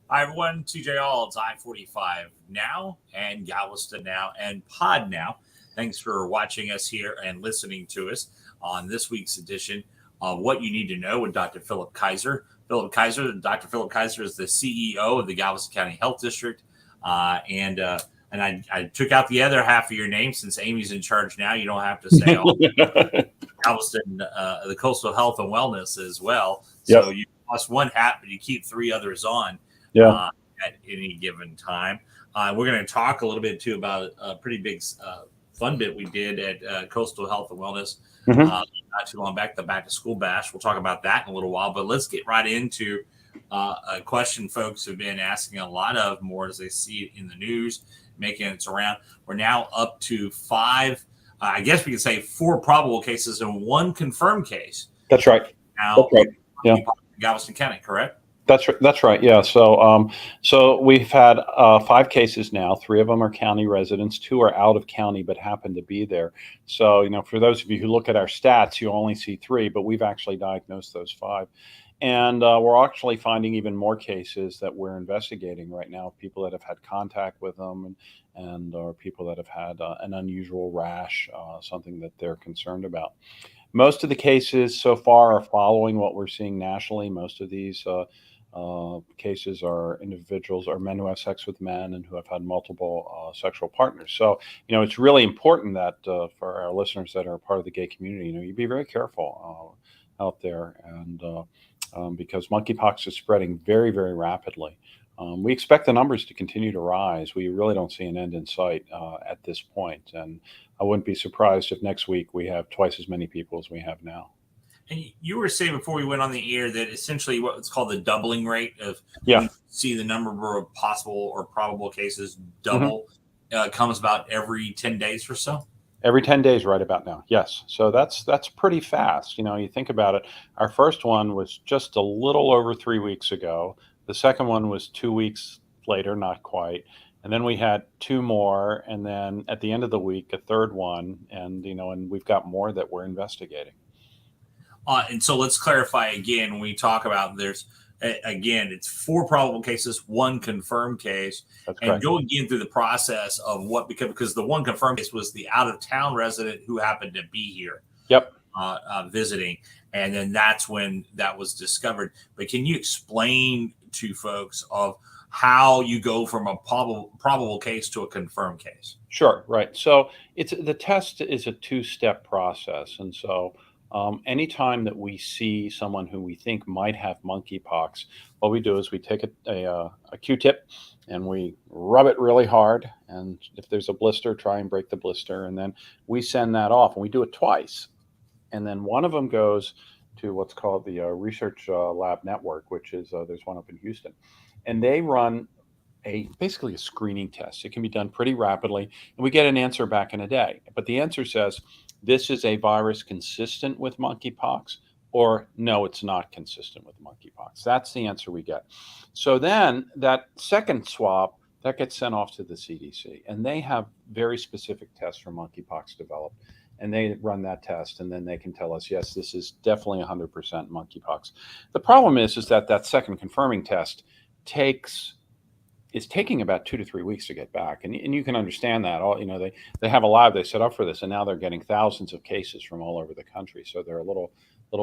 Hi, everyone. TJ Ald's I-45 Now and Galveston Now and Pod Now. Thanks for watching us here and listening to us on this week's edition of What You Need to Know with Dr. Philip Keiser. Dr. Philip Keiser is the CEO of the Galveston County Health District. And I took out the other half of your name since Amy's in charge now. You don't have to say all Galveston, the Coastal Health and Wellness as well. So you lost one hat, but you keep three others on. At any given time. We're going to talk a little bit too about a pretty big fun bit we did at Coastal Health and Wellness not too long back, the Back to School Bash. We'll talk about that in a little while, but let's get right into a question folks have been asking a lot of more as they see it in the news, making its around. We're now up to five, I guess we could say 4 probable cases and 1 confirmed case. That's right. Now, that's right. Yeah. Galveston County, correct? That's right. Yeah. So we've had 5 cases now. 3 of them are county residents. 2 are out of county but happen to be there. So, for those of you who look at our stats, you only see 3, but we've actually diagnosed those 5. And we're actually finding even more cases that we're investigating right now, people that have had contact with them and or people that have had an unusual rash, something that they're concerned about. Most of the cases so far are following what we're seeing nationally. Most of these cases are individuals or men who have sex with men and who have had multiple sexual partners. So, it's really important that for our listeners that are part of the gay community, you be very careful out there. And because monkeypox is spreading very, very rapidly. We expect the numbers to continue to rise. We really don't see an end in sight at this point. And I wouldn't be surprised if next week we have twice as many people as we have now. And you were saying before we went on the air that essentially what's called the doubling rate of see the number of possible or probable cases double comes about every 10 days or so? Every 10 days right about now, yes. So that's pretty fast. You think about it. Our first one was just a little over 3 weeks ago. The second one was 2 weeks later, not quite. And then we had 2 more. And then at the end of the week, a third one. And, and we've got more that we're investigating. And so let's clarify again, when we talk about it's 4 probable cases, 1 confirmed case. That's and correct. Go again through the process of what, because the 1 confirmed case was the out of town resident who happened to be here. Visiting. And then that's when that was discovered. But can you explain to folks of how you go from a probable case to a confirmed case? Sure. Right. So the test is a 2-step process. And so anytime that we see someone who we think might have monkeypox, what we do is we take a Q-tip and we rub it really hard. And if there's a blister, try and break the blister. And then we send that off, and we do it twice. And then one of them goes to what's called the Research Lab Network, which is there's one up in Houston. And they run basically a screening test. It can be done pretty rapidly. And we get an answer back in a day. But the answer says, this is a virus consistent with monkeypox, or no, it's not consistent with monkeypox. That's the answer we get. So then that second swab, that gets sent off to the CDC, and they have very specific tests for monkeypox developed, and they run that test, and then they can tell us, yes, this is definitely 100% monkeypox. The problem is that second confirming test is taking about 2 to 3 weeks to get back. And you can understand that. They have a lab they set up for this, and now they're getting thousands of cases from all over the country. So they're a little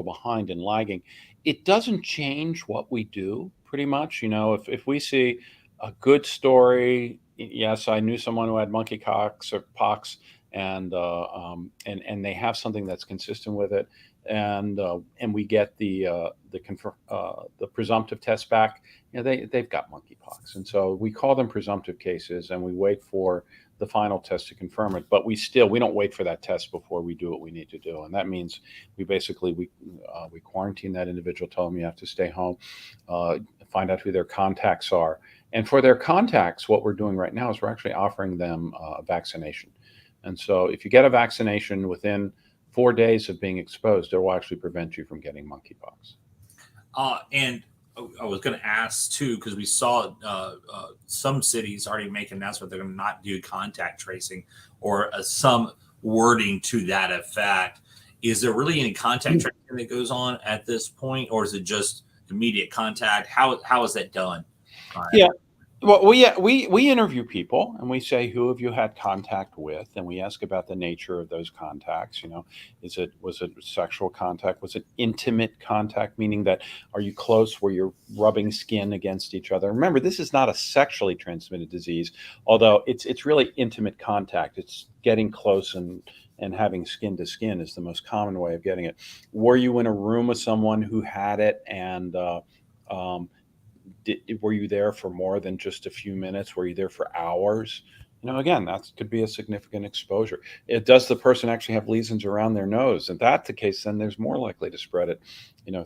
behind and lagging. It doesn't change what we do pretty much. If we see a good story, yes, I knew someone who had monkeypox or pox, and they have something that's consistent with it, and we get the presumptive test back, they've got monkeypox. And so we call them presumptive cases, and we wait for the final test to confirm it. But we don't wait for that test before we do what we need to do. And that means we quarantine that individual, tell them you have to stay home, find out who their contacts are. And for their contacts, what we're doing right now is we're actually offering them a vaccination. And so if you get a vaccination within 4 days of being exposed, it will actually prevent you from getting monkeypox. And I was going to ask too, because we saw some cities already make an announcement they're going to not do contact tracing or some wording to that effect. Is there really any contact tracing that goes on at this point, or is it just immediate contact? How is that done? Yeah. Well, we interview people and we say, who have you had contact with? And we ask about the nature of those contacts. Was it sexual contact? Was it intimate contact? Meaning that, are you close where you're rubbing skin against each other? Remember, this is not a sexually transmitted disease, although it's really intimate contact. It's getting close and having skin to skin is the most common way of getting it. Were you in a room with someone who had it, and were you there for more than just a few minutes? Were you there for hours? Again, that could be a significant exposure. Does the person actually have lesions around their nose? And that's the case, then there's more likely to spread it,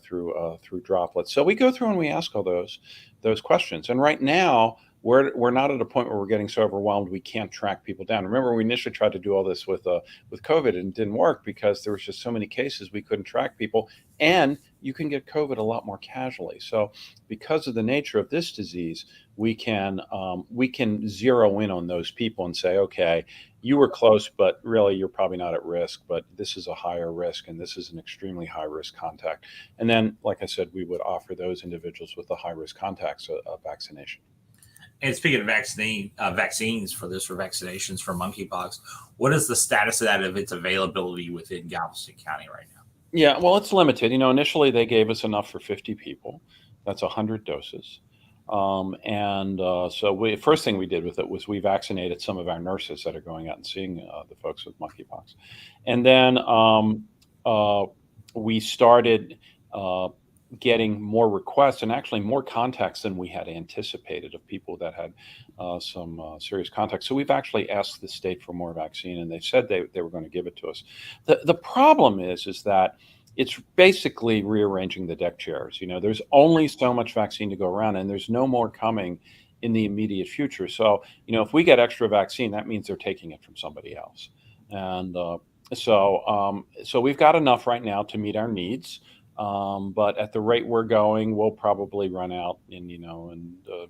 through droplets. So we go through and we ask all those questions. And right now, we're not at a point where we're getting so overwhelmed we can't track people down. Remember, we initially tried to do all this with COVID, and it didn't work because there was just so many cases we couldn't track people, and you can get COVID a lot more casually. So because of the nature of this disease, we can zero in on those people and say, okay, you were close, but really you're probably not at risk, but this is a higher risk, and this is an extremely high risk contact. And then, like I said, we would offer those individuals with the high risk contacts a vaccination. And speaking of vaccines for vaccinations for monkeypox, what is the status of that, of its availability within Galveston County right now? Yeah, well, it's limited. Initially they gave us enough for 50 people. That's 100 doses. So first thing we did with it was we vaccinated some of our nurses that are going out and seeing the folks with monkeypox. And then we started getting more requests and actually more contacts than we had anticipated of people that had some serious contacts. So we've actually asked the state for more vaccine, and they said they were going to give it to us. The problem is that it's basically rearranging the deck chairs. There's only so much vaccine to go around, and there's no more coming in the immediate future. So, if we get extra vaccine, that means they're taking it from somebody else. And so we've got enough right now to meet our needs. But at the rate we're going, we'll probably run out in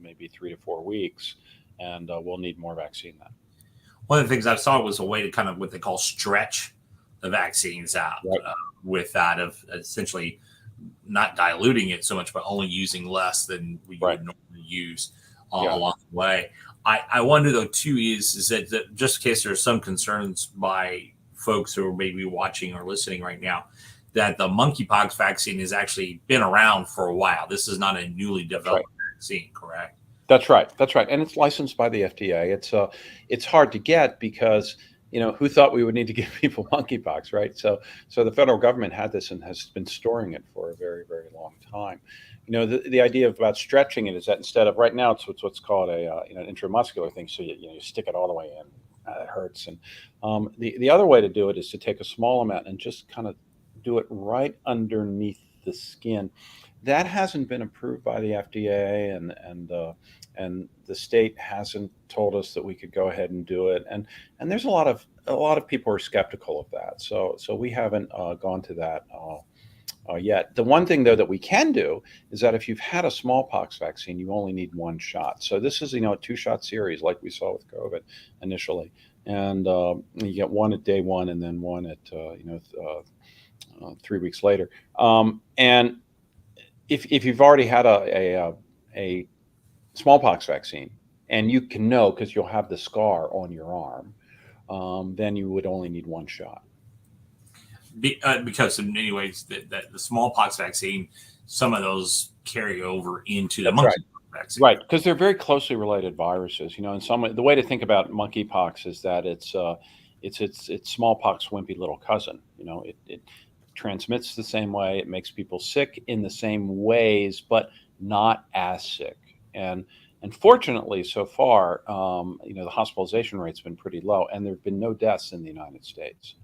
maybe 3 to 4 weeks, and we'll need more vaccine then. One of the things I saw was a way to kind of what they call stretch the vaccines out, right, with that of essentially not diluting it so much, but only using less than we would normally use along the way. I wonder though too is that just in case there's some concerns by folks who are maybe watching or listening right now, that the monkeypox vaccine has actually been around for a while. This is not a newly developed vaccine, correct? That's right. And it's licensed by the FDA. It's hard to get because, who thought we would need to give people monkeypox, right? So the federal government had this and has been storing it for a very, very long time. The idea about stretching it is that instead of, right now, it's what's called an intramuscular thing. So you stick it all the way in. It hurts. And the other way to do it is to take a small amount and just kind of do it right underneath the skin. That hasn't been approved by the FDA, and the state hasn't told us that we could go ahead and do it. And there's a lot of people are skeptical of that. So we haven't gone to that yet. The one thing though that we can do is that if you've had a smallpox vaccine, you only need one shot. So this is a 2-shot series like we saw with COVID initially, and you get one at day 1 and then one at 3 weeks later. And if you've already had a smallpox vaccine, and you can know because you'll have the scar on your arm, then you would only need one shot. Because in many ways, that the smallpox vaccine, some of those carry over into the monkeypox vaccine. Right, because they're very closely related viruses. In some way, the way to think about monkeypox is that it's smallpox wimpy little cousin. It transmits the same way, it makes people sick in the same ways, but not as sick. And fortunately, so far, the hospitalization rate's been pretty low, and there have been no deaths in the United States.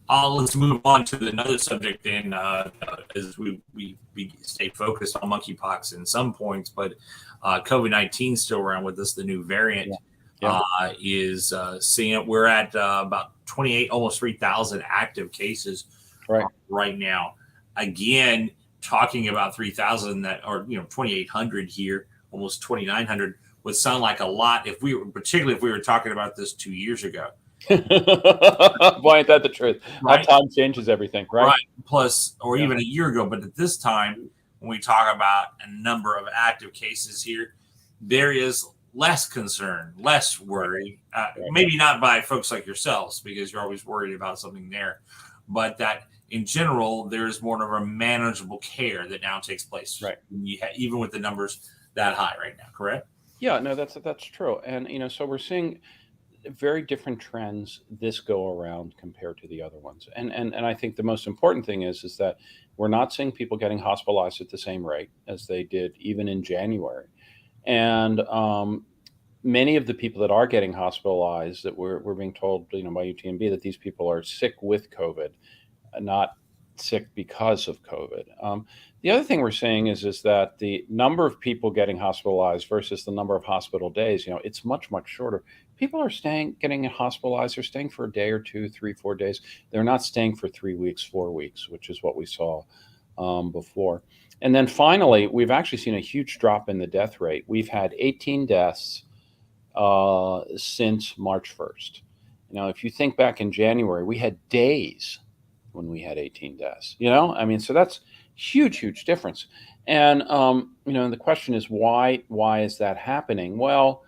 Let's move on to another subject then, as we stay focused on monkeypox in some points, but COVID-19 still around with us. The new variant is seeing it. We're at about 28, almost 3,000 active cases right now. Again, talking about 3,000 or 2,800 here, almost 2,900 would sound like a lot particularly if we were talking about this 2 years ago. Boy, ain't that the truth? Right. How time changes everything, right? Right. Plus, or even a year ago, but at this time, when we talk about a number of active cases here, there is less concern, less worry, maybe not by folks like yourselves, because you're always worried about something there, but that in general, there's more of a manageable care that now takes place, Right. Even with the numbers that high right now, correct? Yeah, no, that's true. And so we're seeing very different trends this go around compared to the other ones. And I think the most important thing is that we're not seeing people getting hospitalized at the same rate as they did even in January. And many of the people that are getting hospitalized, that we're being told, by UTMB, that these people are sick with COVID, not sick because of COVID. The other thing we're seeing is that the number of people getting hospitalized versus the number of hospital days, it's much, much shorter. People are getting hospitalized. They're staying for a day or 2, 3, 4 days. They're not staying for 3 weeks, 4 weeks, which is what we saw before. And then finally, we've actually seen a huge drop in the death rate. We've had 18 deaths since March 1st. Now, if you think back in January, we had days when we had 18 deaths, so that's huge difference. And, the question is why is that happening? Well,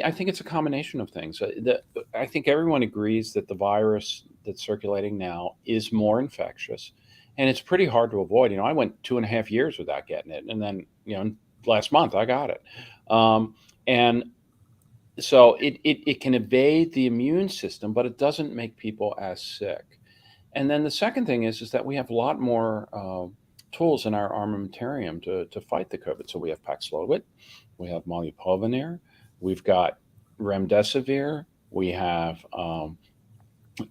I think it's a combination of things. I think everyone agrees that the virus that's circulating now is more infectious, and it's pretty hard to avoid. I went 2.5 years without getting it. And then, last month I got it. And so it can evade the immune system, but it doesn't make people as sick. And then the second thing is that we have a lot more tools in our armamentarium to fight the COVID. So we have Paxlovid, we have molnupiravir, we've got remdesivir, we have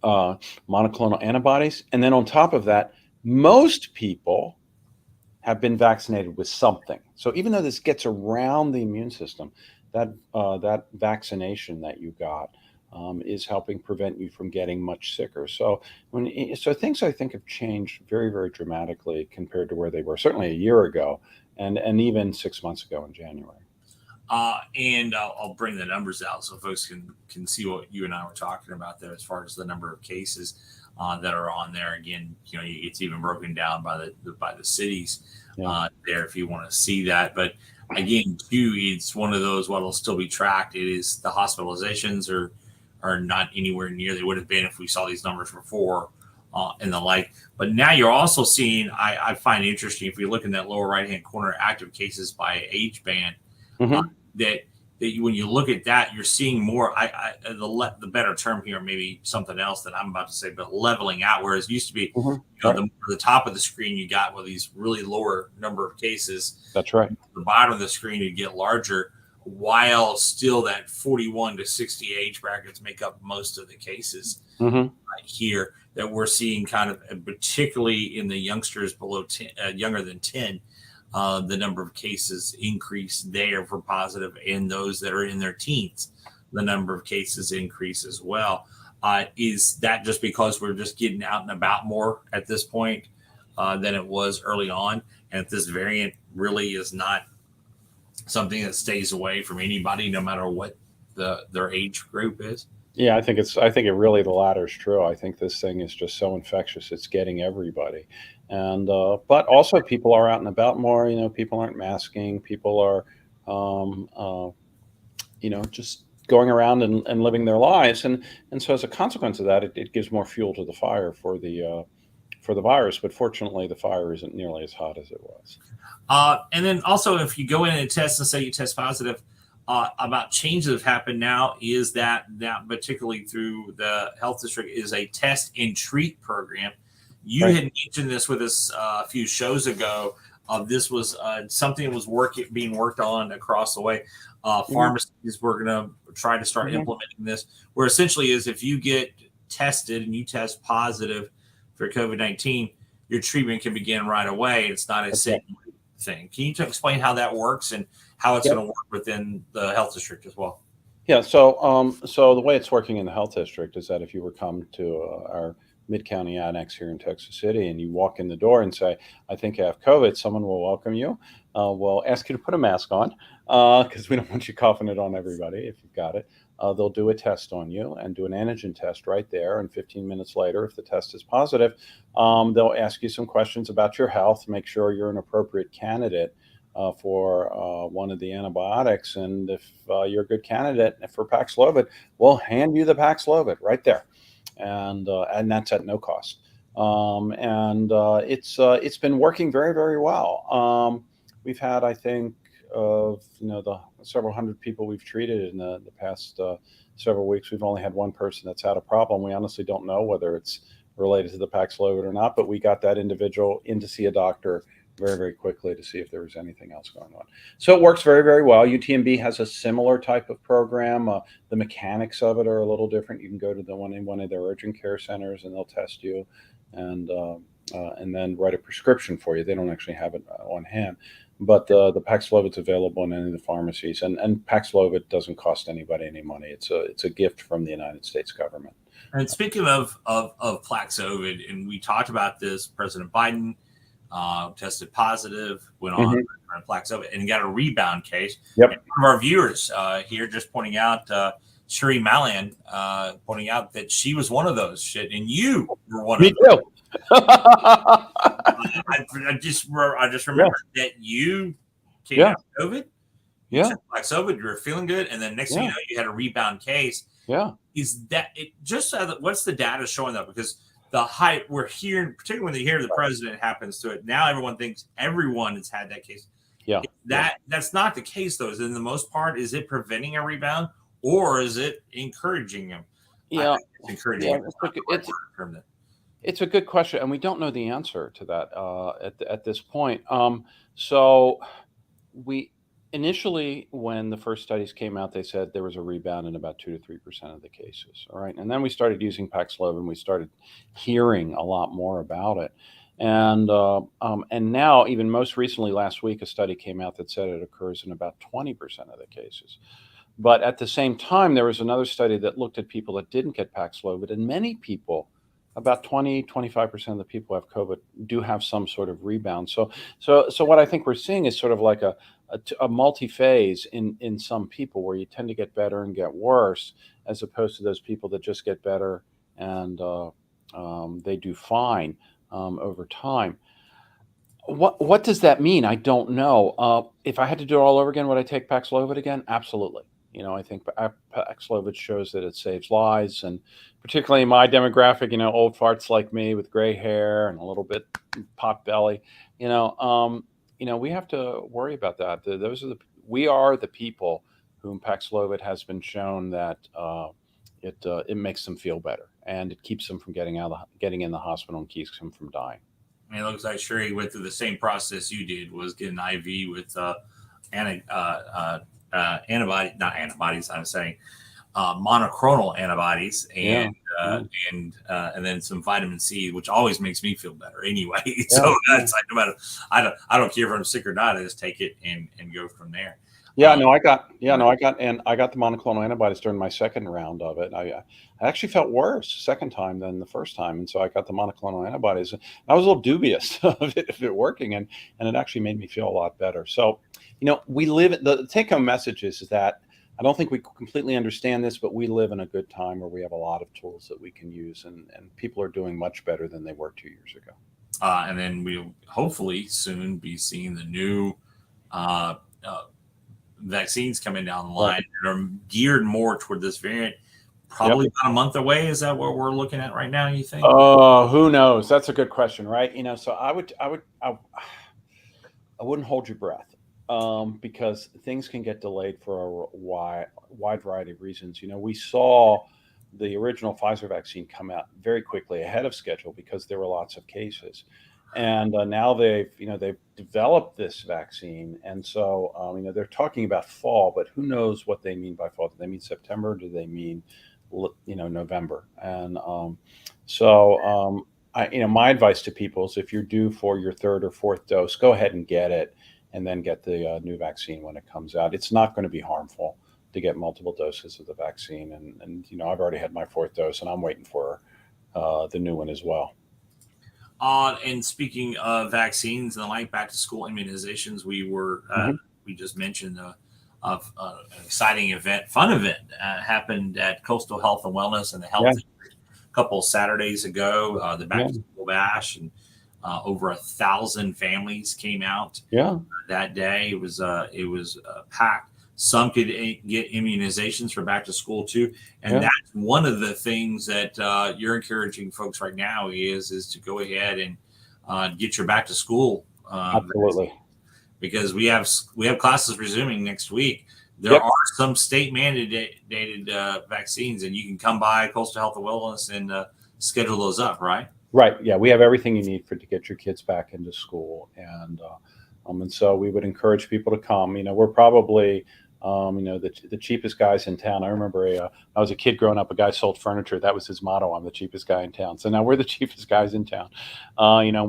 monoclonal antibodies. And then on top of that, most people have been vaccinated with something. So even though this gets around the immune system, that vaccination that you got is helping prevent you from getting much sicker. So things I think have changed very, very dramatically compared to where they were certainly a year ago, and even 6 months ago in January. And I'll bring the numbers out so folks can see what you and I were talking about there as far as the number of cases that are on there. Again, it's even broken down by the cities there if you want to see that. But again, too, it's one of those what'll still be tracked. It is the hospitalizations are not anywhere near they would have been if we saw these numbers before and the like. But now you're also seeing, I find interesting, if you look in that lower right-hand corner, active cases by age band, that when you look at that, you're seeing more, the better term here, maybe something else that I'm about to say, but leveling out, whereas it used to be, the top of the screen, you got these really lower number of cases. That's right. The bottom of the screen, you get larger, while still that 41 to 60 age brackets make up most of the cases here that we're seeing, kind of particularly in the youngsters below 10, younger than 10, the number of cases increase there for positive. In those that are in their teens, the number of cases increase as well. Is that just because we're just getting out and about more at this point than it was early on? And if this variant really is not something that stays away from anybody, no matter what their age group is? Yeah, I think it really, the latter is true. I think this thing is just so infectious, it's getting everybody. And but also people are out and about more. People aren't masking. People are just going around and living their lives. And so as a consequence of that, it gives more fuel to the fire for the virus. But fortunately, the fire isn't nearly as hot as it was. And then also, if you go in and test and say you test positive, about changes that have happened now is that particularly through the health district is a test and treat program. You had mentioned this with us a few shows ago. This was something that was being worked on across the way. Pharmacies were going to try to start implementing this, where essentially is if you get tested and you test positive for COVID-19, your treatment can begin right away. It's not a sick thing. Can you explain how that works and how it's going to work within the health district as well? Yeah. So the way it's working in the health district is that if you were come to our Mid-County Annex here in Texas City and you walk in the door and say, I think I have COVID, someone will welcome you. We'll ask you to put a mask on because we don't want you coughing it on everybody if you've got it. they'll do a test on you and do an antigen test right there. And 15 minutes later, if the test is positive, they'll ask you some questions about your health, make sure you're an appropriate candidate for one of the antibiotics. And if you're a good candidate for Paxlovid, we'll hand you the Paxlovid right there. And that's at no cost. It's been working very, very well. We've had, I think, the several hundred people we've treated in the past several weeks. We've only had one person that's had a problem. We honestly don't know whether it's related to the Paxlovid or not, but we got that individual in to see a doctor very, very quickly to see if there was anything else going on. So it works very, very well. UTMB has a similar type of program. The mechanics of it are a little different. You can go to one of their urgent care centers and they'll test you and then write a prescription for you. They don't actually have it on hand. But the Paxlovid's available in any of the pharmacies, and Paxlovid doesn't cost anybody any money. It's a gift from the United States government. And speaking of Paxlovid, and we talked about this, President Biden tested positive, went on Paxlovid, and got a rebound case. Yep. And one of our viewers here just pointing out, Sheree Malian, pointing out that she was one of those shit, and you were one of them. I just remember that you came out of COVID. You took Paxlovid, you were feeling good, and then next thing you know, you had a rebound case. Yeah. Is that it? Just what's the data showing that? Because the hype we're hearing, particularly when they hear the president happens to it, now everyone thinks everyone has had that case. Yeah. That's not the case though. Is in the most part, is it preventing a rebound or is it encouraging them? Yeah. It's encouraging. It's a good question, and we don't know the answer to that at this point. So we initially, when the first studies came out, they said there was a rebound in about 2 to 3% of the cases. All right, and then we started using Paxlovid, and we started hearing a lot more about it. And now, even most recently, last week, a study came out that said it occurs in about 20% of the cases. But at the same time, there was another study that looked at people that didn't get Paxlovid, and many people, about 25% of the people who have COVID do have some sort of rebound. So what I think we're seeing is sort of like a multi-phase in some people where you tend to get better and get worse, as opposed to those people that just get better and they do fine over time. What does that mean? I don't know. If I had to do it all over again, would I take Paxlovid again? Absolutely. I think Paxlovid shows that it saves lives, and particularly in my demographic, old farts like me with gray hair and a little bit pot belly, we have to worry about that. We are the people whom Paxlovid has been shown that it makes them feel better, and it keeps them from getting in the hospital and keeps them from dying. I mean, it looks like Sherry went through the same process you did, was get an IV with monoclonal antibodies and then some vitamin C, which always makes me feel better anyway. So that's like, no matter, I don't care if I'm sick or not, I just take it and go from there. I got the monoclonal antibodies during my second round of it. I actually felt worse second time than the first time, and so I got the monoclonal antibodies. I was a little dubious of it working, and it actually made me feel a lot better. So, we live. The take-home message is that I don't think we completely understand this, but we live in a good time where we have a lot of tools that we can use, and people are doing much better than they were 2 years ago. And then we'll hopefully soon be seeing the new vaccines coming down the line that are geared more toward this variant. Probably about a month away. Is that what we're looking at right now, you think? Oh, who knows? That's a good question, right? So I wouldn't hold your breath because things can get delayed for a wide variety of reasons. We saw the original Pfizer vaccine come out very quickly ahead of schedule because there were lots of cases. And now they've developed this vaccine, and so they're talking about fall, but who knows what they mean by fall? Do they mean September? Do they mean November? And my advice to people is, if you're due for your third or fourth dose, go ahead and get it, and then get the new vaccine when it comes out. It's not going to be harmful to get multiple doses of the vaccine, and I've already had my fourth dose, and I'm waiting for the new one as well. And speaking of vaccines and the back to school immunizations, we just mentioned of an exciting event, fun event happened at Coastal Health and Wellness and the Health a couple of Saturdays ago. The back to school bash, and over 1,000 families came out that day. It was packed. Some could get immunizations for back to school too, and that's one of the things that you're encouraging folks right now is to go ahead and get your back to school. Absolutely. Because we have classes resuming next week. There are some state mandated vaccines, and you can come by Coastal Health and Wellness and schedule those up, right? Right. Yeah, we have everything you need to get your kids back into school, and so we would encourage people to come. We're probably the cheapest guys in town. I remember I was a kid growing up, a guy sold furniture. That was his motto: I'm the cheapest guy in town. So now we're the cheapest guys in town.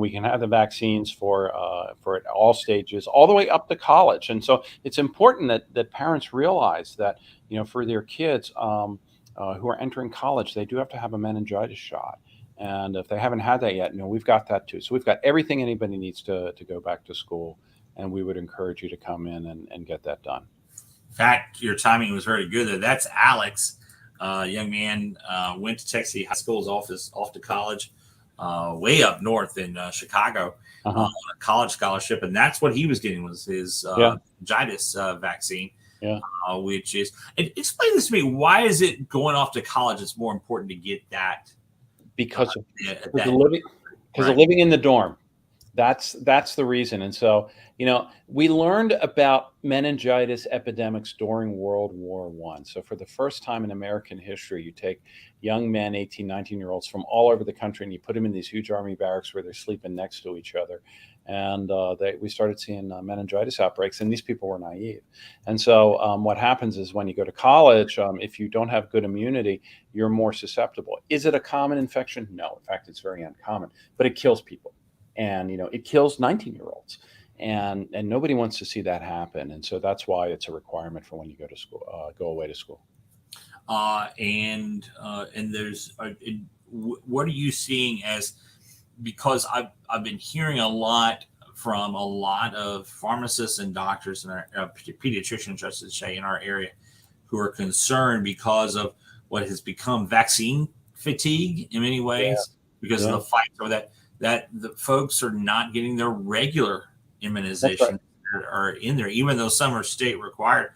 We can have the vaccines for all stages, all the way up to college. And so it's important that parents realize that, for their kids who are entering college, they do have to have a meningitis shot. And if they haven't had that yet, we've got that too. So we've got everything anybody needs to go back to school. And we would encourage you to come in and get that done. In fact, your timing was very good. That's Alex, young man, went to Texas High School's off to college, way up north in Chicago, on a college scholarship, and that's what he was getting was his meningitis vaccine. Which is, explain this to me. Why is it going off to college? It's more important to get that because of living in the dorm. That's the reason. And so, we learned about meningitis epidemics during World War I. So for the first time in American history, you take young men, 18, 19-year-olds from all over the country, and you put them in these huge army barracks where they're sleeping next to each other. And we started seeing meningitis outbreaks, and these people were naive. And so what happens is when you go to college, if you don't have good immunity, you're more susceptible. Is it a common infection? No. In fact, it's very uncommon, but it kills people. And, it kills 19-year-olds. And nobody wants to see that happen. And so that's why it's a requirement for when you go to school, go away to school. And there's, what are you seeing as, because I've been hearing a lot from a lot of pharmacists and doctors and pediatricians, I should say, in our area, who are concerned because of what has become vaccine fatigue in many ways, because of the fight over that the folks are not getting their regular immunization are in there, even though some are state required.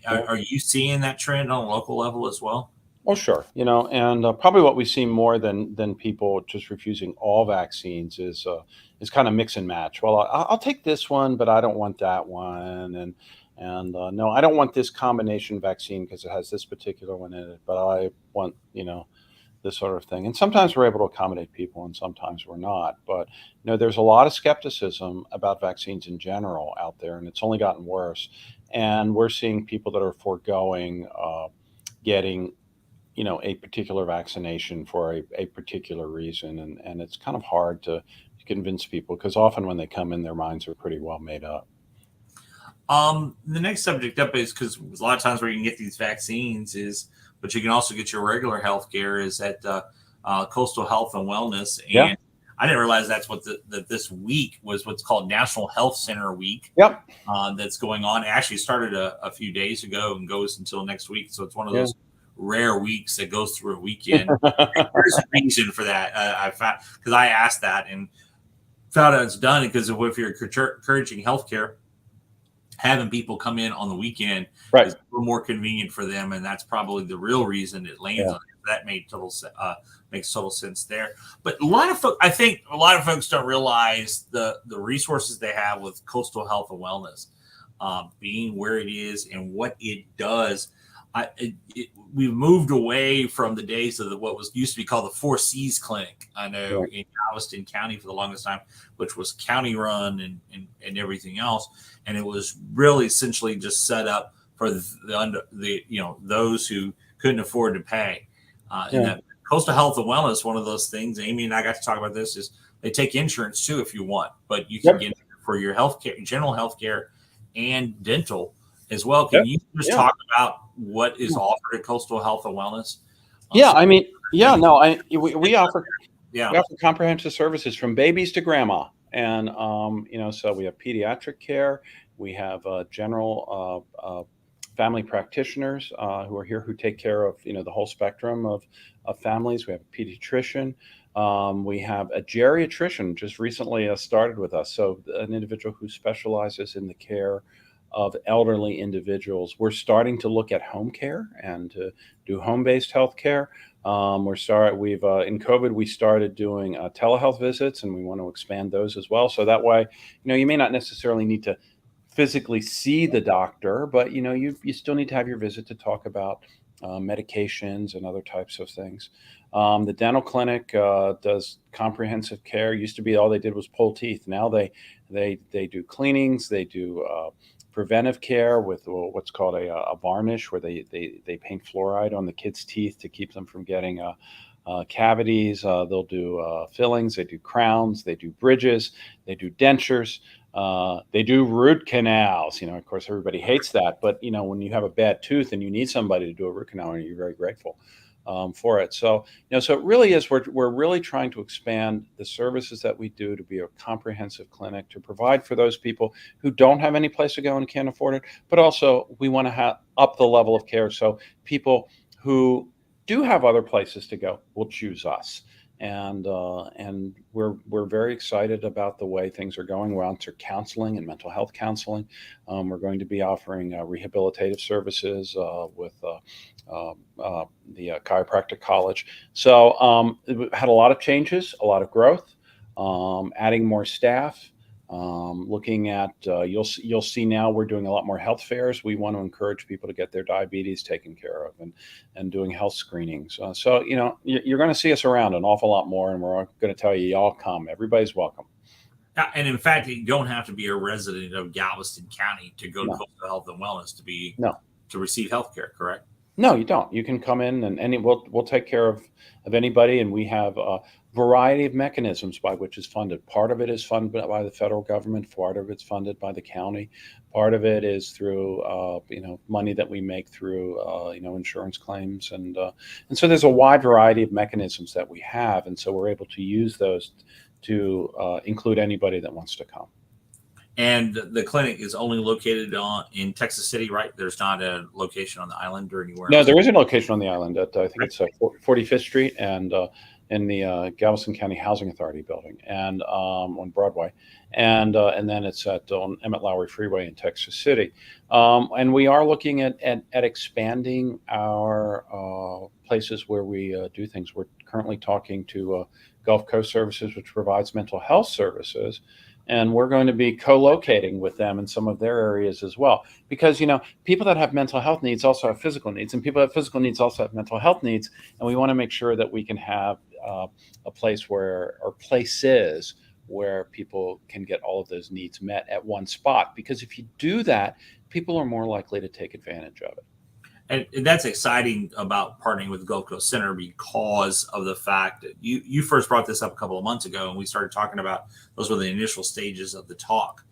Are you seeing that trend on a local level as well? Oh, sure. And probably what we see more than people just refusing all vaccines is kind of mix and match. Well, I'll take this one, but I don't want that one. And no, I don't want this combination vaccine because it has this particular one in it, but I want, this sort of thing. And sometimes we're able to accommodate people and sometimes we're not. But, there's a lot of skepticism about vaccines in general out there, and it's only gotten worse. And we're seeing people that are foregoing getting, a particular vaccination for a particular reason. And it's kind of hard to convince people because often when they come in, their minds are pretty well made up. The next subject up is, because a lot of times where you can get these vaccines is, but you can also get your regular health care is at Coastal Health and Wellness. And I didn't realize that's what that this week was what's called National Health Center Week. That's going on. It actually started a few days ago and goes until next week. So it's one of those rare weeks that goes through a weekend. There's a reason for that. I found, because I asked that and found out it's done because if you're encouraging healthcare, having people come in on the weekend is a little more convenient for them, and that's probably the real reason it lands on it. That makes total sense there. But I think a lot of folks don't realize the resources they have with Coastal Health and Wellness, being where it is and what it does. We've moved away from the days of what was used to be called the 4 C's Clinic. I know in Galveston County for the longest time, which was county run and everything else, and it was really essentially just set up for those who couldn't afford to pay. And that Coastal Health and Wellness, one of those things. Amy and I got to talk about this. Is they take insurance too if you want, but you can get it for your healthcare, general healthcare, and dental as well. Can you just talk about what is offered at Coastal Health and Wellness? We offer comprehensive services from babies to grandma, and so we have pediatric care, we have general family practitioners who are here who take care of the whole spectrum of families. We have a pediatrician. We have a geriatrician just recently started with us. So an individual who specializes in the care of elderly individuals. We're starting to look at home care and to do home-based health care. We've in COVID we started doing telehealth visits, and we want to expand those as well. So that way, you may not necessarily need to physically see the doctor, but you still need to have your visit to talk about medications and other types of things. The dental clinic does comprehensive care. Used to be all they did was pull teeth. Now they do cleanings. They do preventive care with what's called a varnish, where they paint fluoride on the kids' teeth to keep them from getting cavities. They'll do fillings. They do crowns. They do bridges. They do dentures. They do root canals. Of course, everybody hates that, but when you have a bad tooth and you need somebody to do a root canal, you're very grateful for it. So so it really is. We're really trying to expand the services that we do to be a comprehensive clinic to provide for those people who don't have any place to go and can't afford it. But also, we want to up the level of care so people who do have other places to go will choose us. And we're very excited about the way things are going. We're onto counseling and mental health counseling. We're going to be offering rehabilitative services with the chiropractic college. So we've had a lot of changes, a lot of growth, adding more staff. Looking at you'll see now we're doing a lot more health fairs. We want to encourage people to get their diabetes taken care of and doing health screenings. So you're going to see us around an awful lot more, and we're going to tell you y'all come. Everybody's welcome. And in fact, you don't have to be a resident of Galveston County to go to Coastal Health and Wellness to receive health care, correct? No, you don't. You can come in and we'll take care of anybody, and we have a variety of mechanisms by which it's funded. Part of it is funded by the federal government. Part of it's funded by the county. Part of it is through money that we make through insurance claims, and so there's a wide variety of mechanisms that we have, and so we're able to use those to include anybody that wants to come. And the clinic is only located in Texas City, right? There's not a location on the island or anywhere else? No, there is a location on the island at, I think it's 45th Street and in the Galveston County Housing Authority building, and on Broadway. And then it's on Emmett Lowry Freeway in Texas City. And we are looking at expanding our places where we do things. We're currently talking to Gulf Coast Services, which provides mental health services. And we're going to be co-locating with them in some of their areas as well. Because, people that have mental health needs also have physical needs, and people that have physical needs also have mental health needs. And we want to make sure that we can have a place or places where people can get all of those needs met at one spot. Because if you do that, people are more likely to take advantage of it. And that's exciting about partnering with Gulf Coast Center because of the fact that you first brought this up a couple of months ago, and we started talking about those were the initial stages of the talk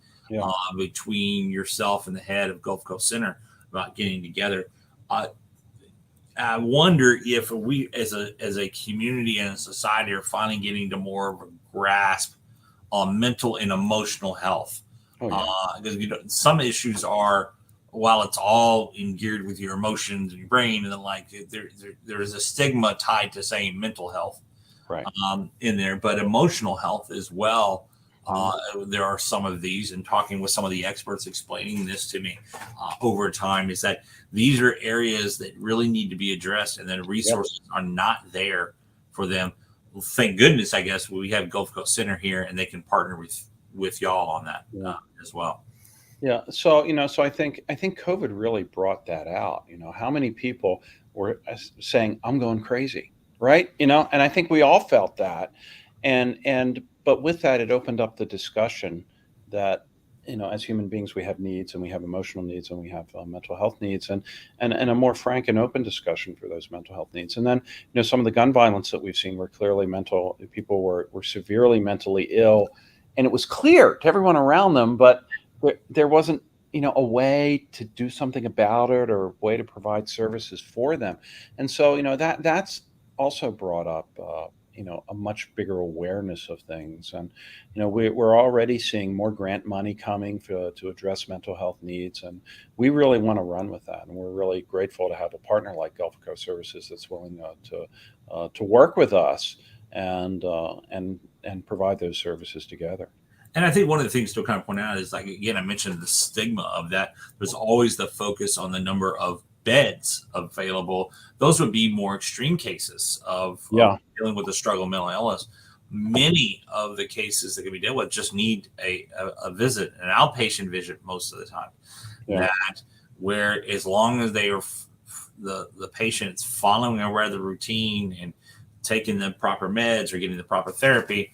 between yourself and the head of Gulf Coast Center about getting together. I wonder if we, as a community and a society, are finally getting to more of a grasp on mental and emotional health. Because some issues are, while it's all geared with your emotions and your brain, and then there is a stigma tied to saying mental health, right, in there, but emotional health as well. There are some of these, and talking with some of the experts explaining this to me over time, is that these are areas that really need to be addressed, and then resources are not there for them. Well, thank goodness, I guess, we have Gulf Coast Center here, and they can partner with y'all on that as well. Yeah. So, so I think COVID really brought that out. How many people were saying, I'm going crazy, right? And I think we all felt that. But with that, it opened up the discussion that, as human beings, we have needs, and we have emotional needs, and we have mental health needs, and a more frank and open discussion for those mental health needs. And then, some of the gun violence that we've seen were clearly people were severely mentally ill, and it was clear to everyone around them, but there wasn't, a way to do something about it or a way to provide services for them. And so, that's also brought up, a much bigger awareness of things. And we're already seeing more grant money coming to address mental health needs, and we really want to run with that. And we're really grateful to have a partner like Gulf Coast Services that's willing to work with us and provide those services together. And I think one of the things to kind of point out is, like, again, I mentioned the stigma of that. There's always the focus on the number of beds available. Those would be more extreme cases of dealing with the struggle of mental illness. Many of the cases that can be dealt with just need a visit, an outpatient visit most of the time. That where, as long as they are the patient's following a regular routine and taking the proper meds or getting the proper therapy,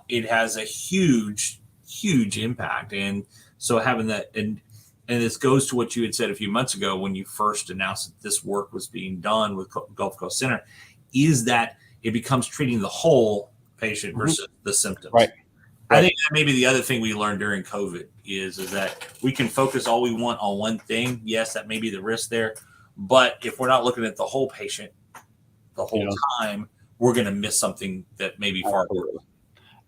it has a huge impact. And so having that, and this goes to what you had said a few months ago when you first announced that this work was being done with Gulf Coast Center, is that it becomes treating the whole patient versus the symptoms. Right. I think that maybe the other thing we learned during COVID is that we can focus all we want on one thing. Yes, that may be the risk there, but if we're not looking at the whole patient the whole time, we're going to miss something that may be far more.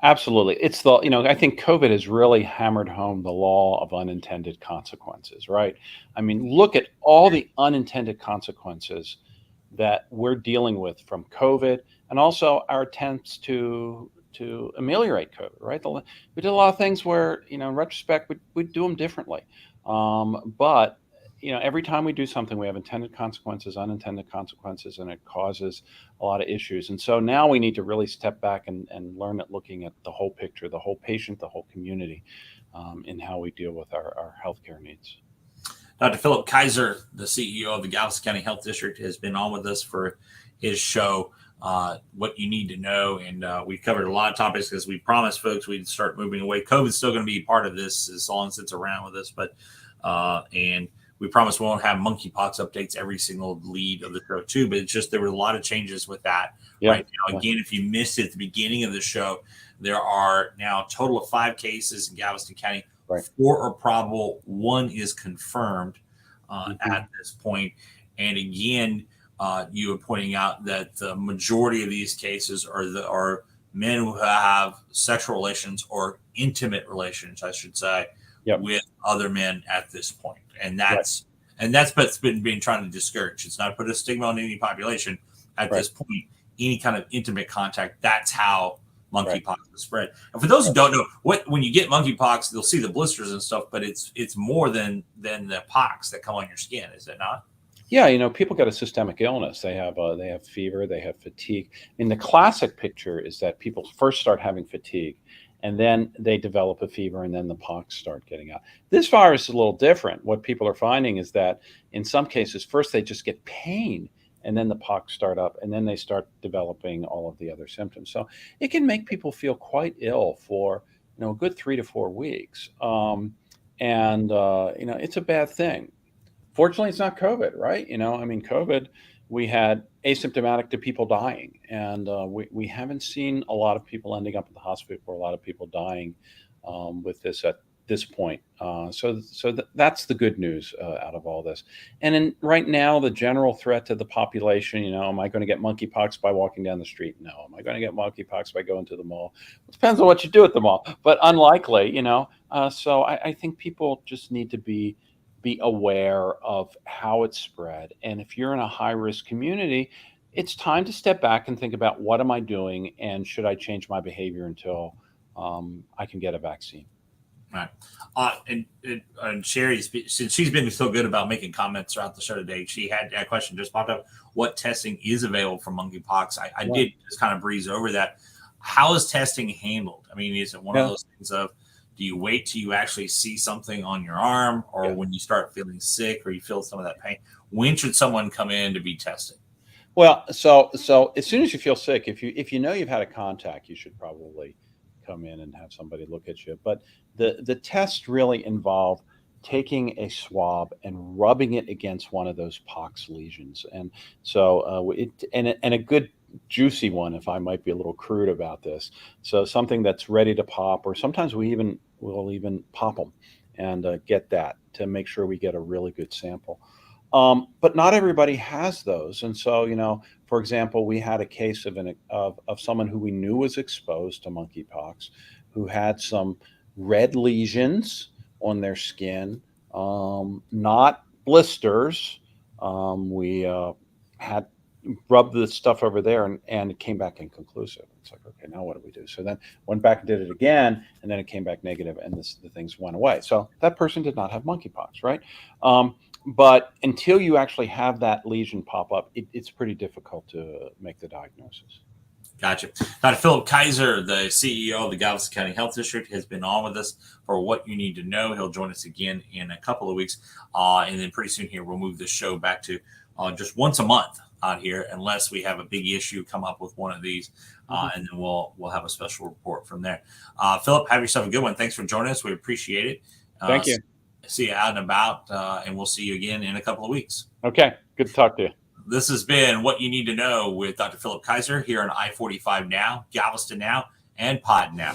Absolutely. It's I think COVID has really hammered home the law of unintended consequences, right? I mean, look at all the unintended consequences that we're dealing with from COVID, and also our attempts to ameliorate COVID, right? We did a lot of things where, in retrospect, we'd do them differently. But every time we do something, we have intended consequences, unintended consequences, and it causes a lot of issues. And so now we need to really step back and learn at looking at the whole picture, the whole patient, the whole community, in how we deal with our healthcare needs. Dr. Philip Keiser, the CEO of the Galveston County Health District, has been on with us for his show, What You Need to Know. And we've covered a lot of topics because we promised folks we'd start moving away. COVID's still going to be part of this as long as it's around with us. But and we promise we won't have monkeypox updates every single lead of the show too, but it's just there were a lot of changes with that right now. Again, if you missed it at the beginning of the show, there are now a total of 5 cases in Galveston County. 4 are probable, 1 is confirmed at this point. And again, you were pointing out that the majority of these cases are men who have sexual relations or intimate relations, I should say, with other men at this point. And that's what's been trying to discourage. It's not put a stigma on any population at this point. Any kind of intimate contact, that's how monkeypox is spread. And for those who don't know, when you get monkeypox, they'll see the blisters and stuff, but it's more than the pox that come on your skin, is it not? Yeah, people get a systemic illness. They have fever, they have fatigue. I mean, the classic picture is that people first start having fatigue, and then they develop a fever, and then the pox start getting out. This virus is a little different. What people are finding is that in some cases, first they just get pain, and then the pox start up, and then they start developing all of the other symptoms. So it can make people feel quite ill for a good 3 to 4 weeks, and it's a bad thing. Fortunately, it's not COVID, right? COVID, we had asymptomatic to people dying, and we haven't seen a lot of people ending up at the hospital or a lot of people dying with this at this point. So that's the good news out of all this. And right now, the general threat to the population, am I going to get monkeypox by walking down the street? No. Am I going to get monkeypox by going to the mall? It depends on what you do at the mall, but unlikely, So I think people just need to be aware of how it's spread. And if you're in a high-risk community, it's time to step back and think about, what am I doing, and should I change my behavior until I can get a vaccine? Right. And Sherry, since she's been so good about making comments throughout the show today, she had a question just popped up. What testing is available for monkeypox? I did just kind of breeze over that. How is testing handled? I mean, is it one of those things of, do you wait till you actually see something on your arm, or when you start feeling sick or you feel some of that pain? When should someone come in to be tested? Well, so as soon as you feel sick, if you know you've had a contact, you should probably come in and have somebody look at you. But the tests really involve taking a swab and rubbing it against one of those pox lesions, and so a good juicy one, if I might be a little crude about this. So something that's ready to pop, or sometimes we'll even pop them and get that to make sure we get a really good sample. But not everybody has those. And so, for example, we had a case of someone who we knew was exposed to monkeypox, who had some red lesions on their skin, not blisters. We had rubbed the stuff over there, and it came back inconclusive. It's like, okay, now what do we do? So then went back and did it again, and then it came back negative, and the things went away. So that person did not have monkeypox, right? But until you actually have that lesion pop up, it's pretty difficult to make the diagnosis. Gotcha. Dr. Philip Keiser, the CEO of the Galveston County Health District, has been on with us for What You Need to Know. He'll join us again in a couple of weeks. And then pretty soon here, we'll move the show back to just once a month out here, unless we have a big issue come up with one of these. And then we'll have a special report from there. Philip, have yourself a good one. Thanks for joining us. We appreciate it. Thank you. See you out and about, and we'll see you again in a couple of weeks. Okay. Good to talk to you. This has been What You Need to Know with Dr. Philip Keiser here on I-45 Now, Galveston Now, and Pod Now.